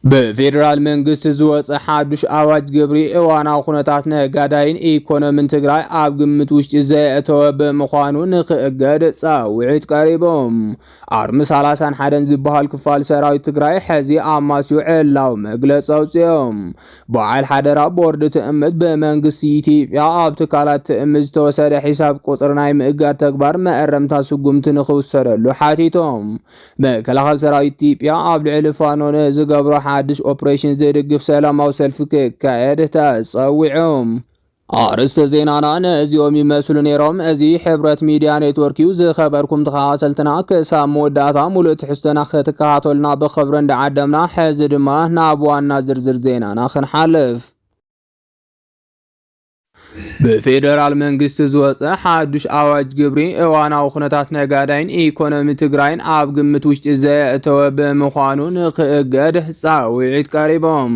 بفيدرال منغست زوص حادش اواج جبري اوانا خنتات نغاداين ايكونومي تግራይ ኣብ ግምት ውሽጢ ዘእተወ በመዃኑ ንኽእገድ ጻውዒት ቀሪቦም ኣርሚ 31 ዝበሃል ክፋል ሰራዊት ትግራይ ሕዚ ኣማሲኡ ዕላው መግለጺ ኣውጽኦም በዓል ሓደራ ቦርድ ትእምት በመንግስቲ ኢትዮጵያ ኣብ ትካላት ትእምት ዝተወሰደ ሒሳብ ቁጽር ናይ ምእጋድ ተግባር መእረምታ ስጉምቲ ንኽውሰደሉ ሓቲቶም መከላኸሊ ሰራዊት ኢትዮጵያ ኣብ ልዕሊ ፋኖን ዝገብሮ حادث اوبريشن زيدግፍ ሰላማዊ ሰልፊ ከካየድ ተጸዊዖም አርስተ ዜናና ነዚኦም ይመስሉ ነሮም እዚ ሕብረት ሚዲያ ኔትወርክ ዩ ዝኸበርኩም ተኻታተልትና ከሳም ወዳታ ሙሉ ትሕስተና ከተካታተልና በኸብረ እንደዓደምና ሕዚ ድማ ናብ ዋና ዝርዝር ዜናና ክንሓልፍ بفيدرال منغست زوص حادش اواج جبري اوانا خنتات نغاداين ايكونومي تግራይን ኣብ ግምት ውሽጢ ዘእተወ በመዃኑ ንኽእገድ ጻውዒት ቀሪቦም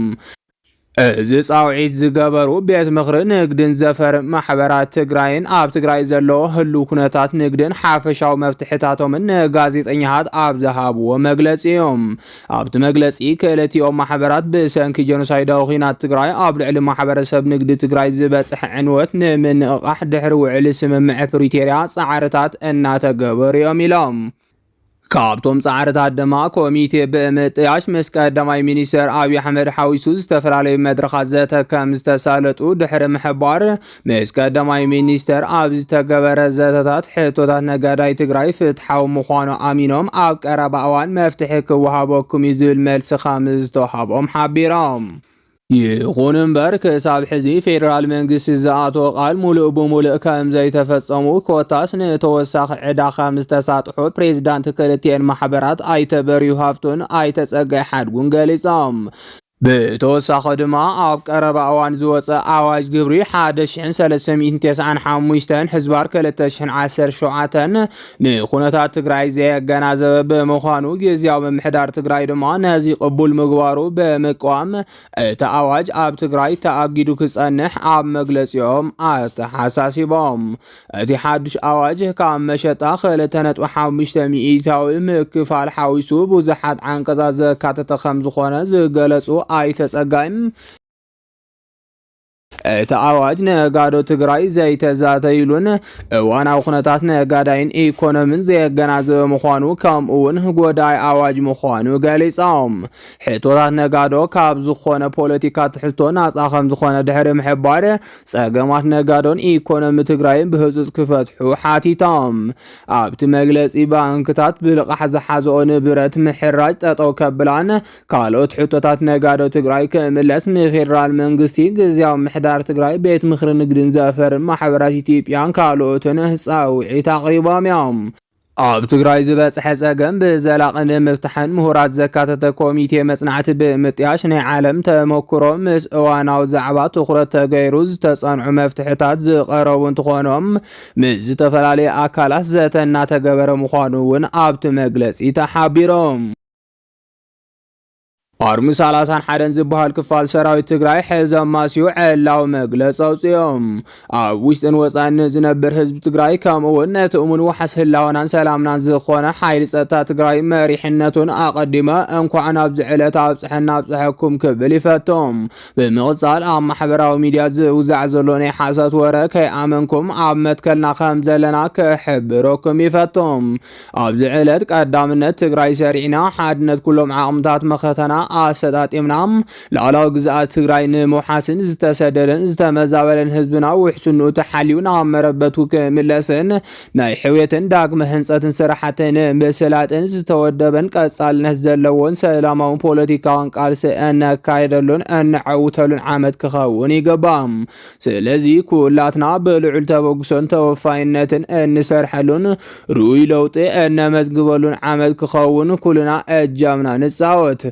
እዚ ጻውዒት ዝገበሩ ቤት ምኽሪ ንግድን ዘፈር ማሕበራት ትግራይን ኣብ ትግራይ ዘለዎ ህሉ ኩነታት ንግድን ሓፈሻው መፍትሕታቶምን ንጋዜጠኛታት ኣብ ዝሃብዎ መግለጺኦም ኣብቲ መግለጺ ክልቲኦም ማሕበራት ብሰንኪ ጀኖሳይዳዊ ኺናት ትግራይ ኣብ ልዕሊ ማሕበረሰብ ንግዲ ትግራይ ዝበጽሕ ዕንወት ንምንቕቓሕ ድሕሪ ውዕሊ ስምምዕ ፕሪቶሪያ ጻዕርታት እናተገበሩ እዮም ኢሎም ካብቶም ጻዕርታት ድማ ኮሚቴ በመጥያሽ መስቀዳማይ ሚኒስተር አብይ አሕመድ ሓዊሱ ዝተፈላለዩ መድረኻት ዘተከም ዝተሳለጡ ድሕሪ ምሕባር መስቀዳማይ ሚኒስተር ኣብ ዝተገበረ ዘተታት ሕቶታት ነጋዳይ ትግራይ ፍትሓዊ ምዃኑ ኣሚኖም ኣብ ቀረባ እዋን መፍትሒ ክወሃበኩም ዝብል መልሲ ከም ዝተወሃቦም ሓቢሮም ይኹን እምበር ክሳብ ሕዚ ፌደራል መንግስቲ ዝኣተወ ቃል ሙሉእ ብሙሉእ ከም ዘይተፈጸሙ ኮታስ ንተወሳኺ ዕዳ ከም ዝተሳጥሑ ፕሬዝዳንት ክልቲአን ማሕበራት ኣይተ በርሂ ሃፍቱን ኣይተ ጸጋይ ሓድጉን ገሊጾም ብተወሳኺ ድማ ኣብ ቀረባ እዋን ዝወፀ ኣዋጅ ግብሪ 1395 ህዝባር 2017 ንኹነታት ትግራይ ዘገናዘበ በመዃኑ ጊዜያዊ ምምሕዳር ትግራይ ድማ ነዚ ቅቡል ምግባሩ በመቃወም እቲ ኣዋጅ ኣብ ትግራይ ተኣጊዱ ክጸንሕ ኣብ መግለጺኦም ኣተሓሳሲቦም እቲ ሓድሽ ኣዋጅ ካብ መሸጣ 2.5 ሚእታዊ ምክፋል ሓዊሱ ብዙሓት ዓንቀጻት ዘካተተ ከም ዝኾነ ዝገለጹ ኣይተጸጋይም እቲ ኣዋጅ ነጋዶ ትግራይ ዘይተዛተይሉን እዋናዊ ኩነታት ነጋዳይን ኢኮኖሚን ዘገናዘበ ምዃኑ ከምኡውን ጎዳይ ኣዋጅ ምዃኑ ገሊጾም ሕቶታት ነጋዶ ካብ ዝኾነ ፖለቲካ ትሕዝቶ ናጻ ከም ዝኾነ ድሕሪ ምሕባር ጸገማት ነጋዶን ኢኮኖሚ ትግራይን ብህጹጽ ክፈትሑ ሓቲቶም ኣብቲ መግለጺ ባንክታት ብልቓሕ ዝሓዝኦ ንብረት ምሕራጅ ጠጠው ከብላን ካልኦት ሕቶታት ነጋዶ ትግራይ ክምለስ ንፌደራል መንግስቲ ጊዜያዊ ምሕዳር ትግራይ ቤት ምኽሪ ንግድን ዘፈርን ማሕበራት ኢትዮጵያን ካልኦትን ጻውዒት ኣቕሪቦም እዮም ኣብ ትግራይ ዝበጽሐ ጸገም ብዘላቒ ንምፍታሕን ምሁራት ዘካተተ ኮሚቴ መጽናዕቲ ብምጥያሽ ናይ ዓለም ተመክሮ ምስ እዋናዊ ዛዕባ ትኹረት ተገይሩ ዝተጸንዑ መፍትሕታት ዝቐረቡ እንትኾኖም ምስ ዝተፈላለየ ኣካላት ዘተ እናተገበረ ምዃኑ እውን ኣብቲ መግለጺ ተሓቢሮም ኣርሚ 31 ዝበሃል ክፋል ሰራዊት ትግራይ ሕዘም ማሲኡ ዕላው መግለጺ ኣውጽኦም ኣብ ውሽጥን ወጻኢን ዝነብር ህዝቢ ትግራይ ከምኡውን ነቲ እሙን ወሓስ ህላወናን ሰላምናን ዝኾነ ሓይሊ ጸጥታ ትግራይ መሪሕነቱን ኣቐዲመ እንኳዕ ናብ ዝዕለት ኣብጽሕና ኣብጽሐኩም ክብል ይፈቶም ብምቕጻል ኣብ ማሕበራዊ ሚድያ ዝውዛዕ ዘሎ ናይ ሓሰት ወረ ከይኣመንኩም ኣብ መትከልና ከም ዘለና ክሕብረኩም ይፈቶም ኣብ ዝዕለት ቀዳምነት ትግራይ ሰሪዕና ሓድነት ኩሎም ዓቕምታት መኸተና ኣሰጣጢምናም ላዕላዊ ግዝኣት ትግራይ ንምውሓስን ዝተሰደደን ዝተመዛበለን ህዝብና ውሕስንኡ ተሓልዩ ናብ መረበቱ ክምለስን ናይ ሕውየትን ዳግመ ህንጸትን ስራሕትን ምስላጥን ዝተወደበን ቀጻልነት ዘለዎን ሰላማውን ፖለቲካውን ቃልሲ እናካየደሉን እናዓውተሉን ዓመት ክኸውን ይገባም ስለዚ ኩላትና ብልዑል ተበግሶን ተወፋይነትን እንሰርሐሉን ርኡይ ለውጢ እነመዝግበሉን ዓመት ክኸውን ኩልና እጃምና ንጻወት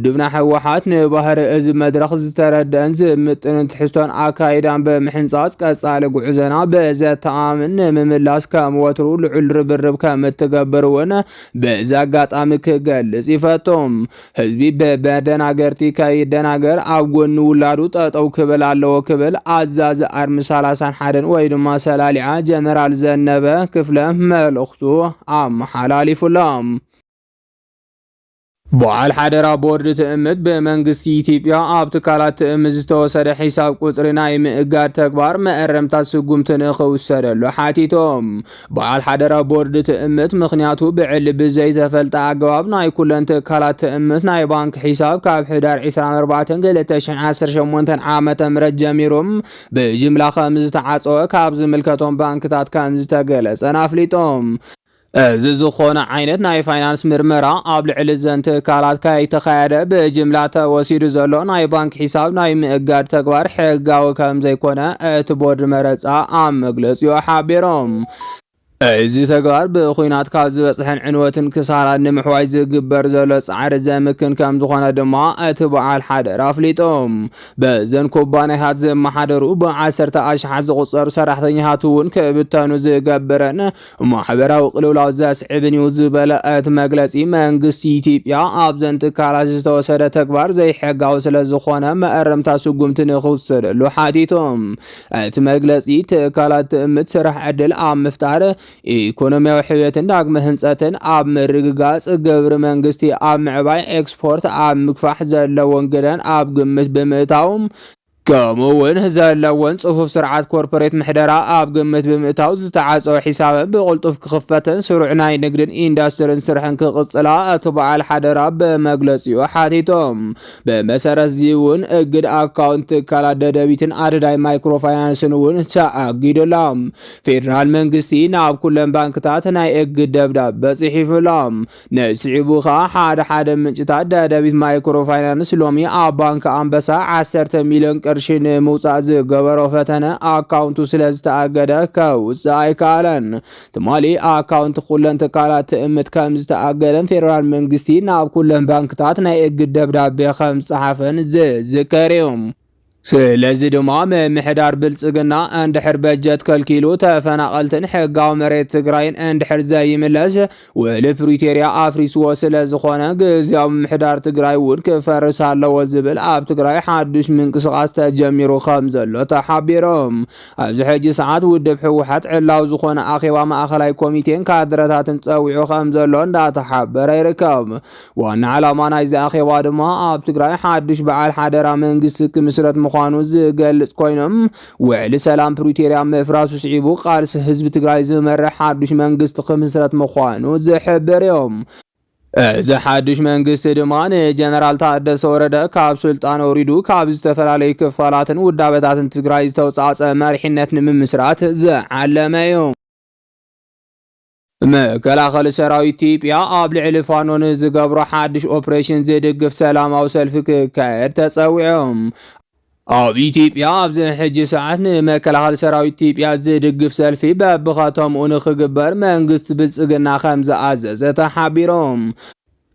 ውድብና ሕወሓት ንባህሪ እዚ መድረኽ ዝተረድአን ዝምጥንን ትሕዝቶን ኣካይዳን ብምሕንጻጽ ቀጻሊ ጉዕዞና ብዘተኣምን ንምምላስ ከም ወትሩ ልዑል ርብርብ ከም እትገብር እውን በዚ ኣጋጣሚ ክገልጽ ይፈቶም ህዝቢ በደናገርቲ ከይደናገር ኣብ ጎኒ ውላዱ ጠጠው ክብል ኣለዎ ክብል ኣዛዚ ኣርሚ 31 ወይ ድማ ሰላሊዓ ጀነራል ዘነበ ክፍለ መልእኽቱ ኣመሓላሊፉሎም በዓል ሓደራ ቦርድ ትእምት በመንግስቲ ኢትዮጵያ ኣብ ትካላት ትእምት ዝተወሰደ ሒሳብ ቁፅሪ ናይ ምእጋድ ተግባር መእረምታት ስጉምትን ክውሰደሉ ሓቲቶም። በዓል ሓደራ ቦርድ ትእምት ምክንያቱ ብዕሊ ብዘይተፈልጠ ኣገባብ ናይ ኩለን ትካላት ትእምት ናይ ባንክ ሒሳብ ካብ ሕዳር 24/2018 ዓመተ ምህረት ጀሚሮም ብጅምላ ከም ዝተዓፀወ ካብ ዝምልከቶም ባንክታት ከም ዝተገለጸን ኣፍሊጦም። እዚ ዝኾነ ዓይነት ናይ ፋይናንስ ምርመራ ኣብ ልዕሊ ዘን ትካላት ከይተኻየደ ብጅምላ ተወሲዱ ዘሎ ናይ ባንክ ሒሳብ ናይ ምእጋድ ተግባር ሕጋዊ ከም ዘይኮነ እቲ ቦርድ መረፃ ኣብ መግለፂኡ ሓቢሮም። እዚ ተግባር ብኹናት ካብ ዝበፅሐን ዕንወትን ክሳራን ንምሕዋይ ዝግበር ዘሎ ፃዕሪ ዘምክን ከም ዝኾነ ድማ እቲ በዓል ሓደራ ኣፍሊጦም። በዘን ኩባንያታት ዘመሓደሩ ብዓሰርተ ኣሽሓት ዝቁፀሩ ሰራሕተኛታት እውን ክብተኑ ዝገብረን ማሕበራዊ ቅልውላው ዘስዕብን እዩ ዝበለ እቲ መግለፂ መንግስቲ ኢትዮጵያ ኣብዘን ትካላት ዝተወሰደ ተግባር ዘይሕጋዊ ስለዝኾነ መእረምታ ስጉምቲ ንክውሰደሉ ሓቲቶም። እቲ መግለፂ ትካላት ትእምት ስራሕ ዕድል ኣብ ምፍጣር ኢኮኖሚያዊ ሕውየትን ዳግመ ህንፀትን ኣብ ምርግጋጽ ግብሪ መንግስቲ ኣብ ምዕባይ ኤክስፖርት ኣብ ምግፋሕ ዘለዎን ግደን ኣብ ግምት ብምእታዎም ከምኡውን ዘለዎን ጽፉፍ ስርዓት ኮርፖሬት ምሕደራ ኣብ ግምት ብምእታው ዝተዓፀወ ሒሳብ ብቕልጡፍ ክኽፈትን ስሩዕ ናይ ንግድን ኢንዱስትሪን ስርሕን ክቕፅላ እቲ በዓል ሓደራ በመግለፂኡ ሓቲቶም። ብመሰረት እዚ እውን እግድ ኣካውንት ትካላት ደደቢትን ኣደዳይ ማይክሮፋይናንስን እውን ተኣጊዱሎም። ፌደራል መንግስቲ ናብ ኩለን ባንክታት ናይ እግድ ደብዳቤ ጽሒፉሎም። ነስዒቡ ከዓ ሓደ ምንጭታት ደደቢት ማይክሮፋይናንስ ሎሚ ኣብ ባንክ ኣንበሳ 10 ሚልዮን ቅርሺ ንምውፃእ ዝገበሮ ፈተነ ኣካውንቱ ስለዝተኣገደ ከውፅእ ኣይከኣለን። ትማሊ ኣካውንት ኩለን ትካላት ትእምት ከም ዝተኣገደን ፌደራል መንግስቲ ናብ ኩለን ባንክታት ናይ እግድ ደብዳቤ ከም ዝፀሓፈን ዝዝከር እዩ። ስለዚ ድማ ምምሕዳር ብልጽግና እንድሕር በጀት ከልኪሉ ተፈናቀልትን ሕጋዊ መሬት ትግራይን እንድሕር ዘይምለስ ውዕሊ ፕሪቶሪያ ኣፍሪስዎ ስለዝኾነ ግዝያዊ ምምሕዳር ትግራይ እውን ክፈርስ ኣለዎ ዝብል ኣብ ትግራይ ሓዱሽ ምንቅስቃስ ተጀሚሩ ከም ዘሎ ተሓቢሮም። ኣብዚ ሕጂ ሰዓት ውድብ ሕወሓት ዕላው ዝኾነ ኣኼባ ማእኸላይ ኮሚቴን ካድረታትን ፀዊዑ ከም ዘሎ እንዳተሓበረ ይርከብ። ዋና ዓላማ ናይዚ ኣኼባ ድማ ኣብ ትግራይ ሓዱሽ በዓል ሓደራ መንግስቲ ክምስረት ምዃኑ ዝገልጽ ኮይኖም ውዕሊ ሰላም ፕሪቶሪያ ምፍራሱ ስዒቡ ቃልሲ ህዝቢ ትግራይ ዝመርሕ ሓዱሽ መንግስቲ ክምስረት ምዃኑ ዝሕብር እዮም። እዚ ሓዱሽ መንግስቲ ድማ ንጀነራል ታደሰ ወረደ ካብ ስልጣን ወሪዱ ካብ ዝተፈላለዩ ክፋላትን ውዳበታትን ትግራይ ዝተውፃፀ መሪሕነት ንምምስራት ዝዓለመ እዩ። መከላኸሊ ሰራዊት ኢትዮጵያ ኣብ ልዕሊ ፋኖ ንዝገብሮ ሓዱሽ ኦፕሬሽን ዝድግፍ ሰላማዊ ሰልፊ ክካየድ ተፀዊዖም። ኣብ ኢትዮጵያ ኣብዚ ሕጂ ሰዓት ንመከላኸሊ ሰራዊት ኢትዮጵያ ዝድግፍ ሰልፊ በብኸተምኡ ንክግበር መንግስቲ ብልጽግና ከም ዝኣዘዘ ተሓቢሮም።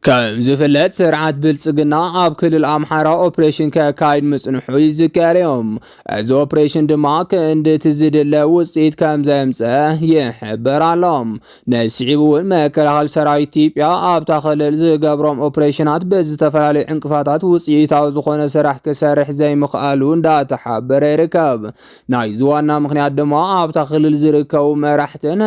ከም ዝፍለጥ ስርዓት ብልጽግና ኣብ ክልል ኣምሓራ ኦፕሬሽን ከካይድ ምጽንሑ ይዝከር እዮም። እዚ ኦፕሬሽን ድማ ክንድቲ ዝድለ ውፅኢት ከም ዘምፀአ ይሕበር ኣሎም። ነስዒቡ እውን መከላኸሊ ሰራዊት ኢትዮጵያ ኣብታ ክልል ዝገብሮም ኦፕሬሽናት ብዝተፈላለዩ ዕንቅፋታት ውፅኢታዊ ዝኾነ ስራሕ ክሰርሕ ዘይምኽኣሉ እንዳተሓበረ ይርከብ። ናይዚ ዋና ምክንያት ድማ ኣብታ ክልል ዝርከቡ መራሕትን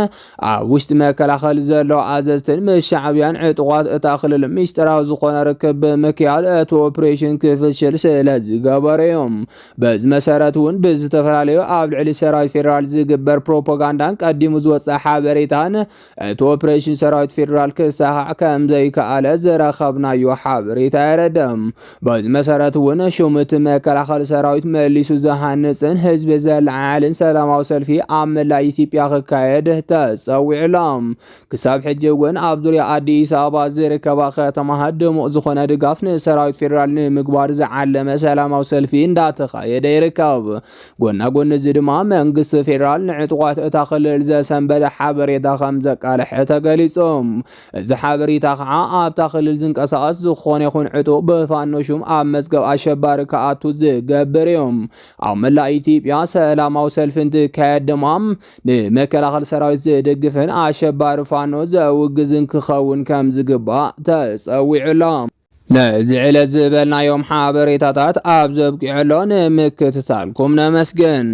ኣብ ውሽጢ መከላኸሊ ዘሎ ኣዘዝትን ምስ ሻዕብያን ዕጡቋት እታ ክልል ሚስጥራዊ ዝኾነ ርክብ ብምክያድ እቲ ኦፕሬሽን ክፍሽል ስለዝገበሩ እዮም። በዚ መሰረት እውን ብዝተፈላለዩ ኣብ ልዕሊ ሰራዊት ፌደራል ዝግበር ፕሮፓጋንዳን ቀዲሙ ዝወፅእ ሓበሬታን እቲ ኦፕሬሽን ሰራዊት ፌደራል ክሳሓዕ ከም ዘይከኣለ ዝረኸብናዮ ሓበሬታ የረድም። በዚ መሰረት እውን ሹምቲ መከላኸሊ ሰራዊት መሊሱ ዝሃንፅን ህዝቢ ዘለዓልን ሰላማዊ ሰልፊ ኣብ መላእ ኢትዮጵያ ክካየድ ተፀዊዑሎም። ክሳብ ሕጂ እውን ኣብ ዙርያ ኣዲስ ኣበባ ዝርከባ ከተማታት ድሙቕ ዝኾነ ድጋፍ ንሰራዊት ፌደራል ንምግባር ዝዓለመ ሰላማዊ ሰልፊ እንዳተኻየደ ይርከብ። ጎና ጎኒ እዚ ድማ መንግስቲ ፌደራል ንዕጡቋት እታ ክልል ዘሰንበደ ሓበሬታ ከም ዘቃልሐ ተገሊፆም። እዚ ሓበሬታ ከዓ ኣብታ ክልል ዝንቀሳቐስ ዝኾነ ይኹን ዕጡቕ ብፋኖ ሹም ኣብ መዝገብ ኣሸባሪ ከኣቱ ዝገብር እዮም። ኣብ መላእ ኢትዮጵያ ሰላማዊ ሰልፊ እንትካየድ ድማ ንመከላኸሊ ሰራዊት ዝድግፍን ኣሸባሪ ፋኖ ዘውግዝን ክኸውን ከም ዝግባእ ተፀዊዑሎም። ነዚ ዕለት ዝበልናዮም ሓበሬታታት ኣብ ዘብቂዐሎ ንምክትታልኩም ነመስግን።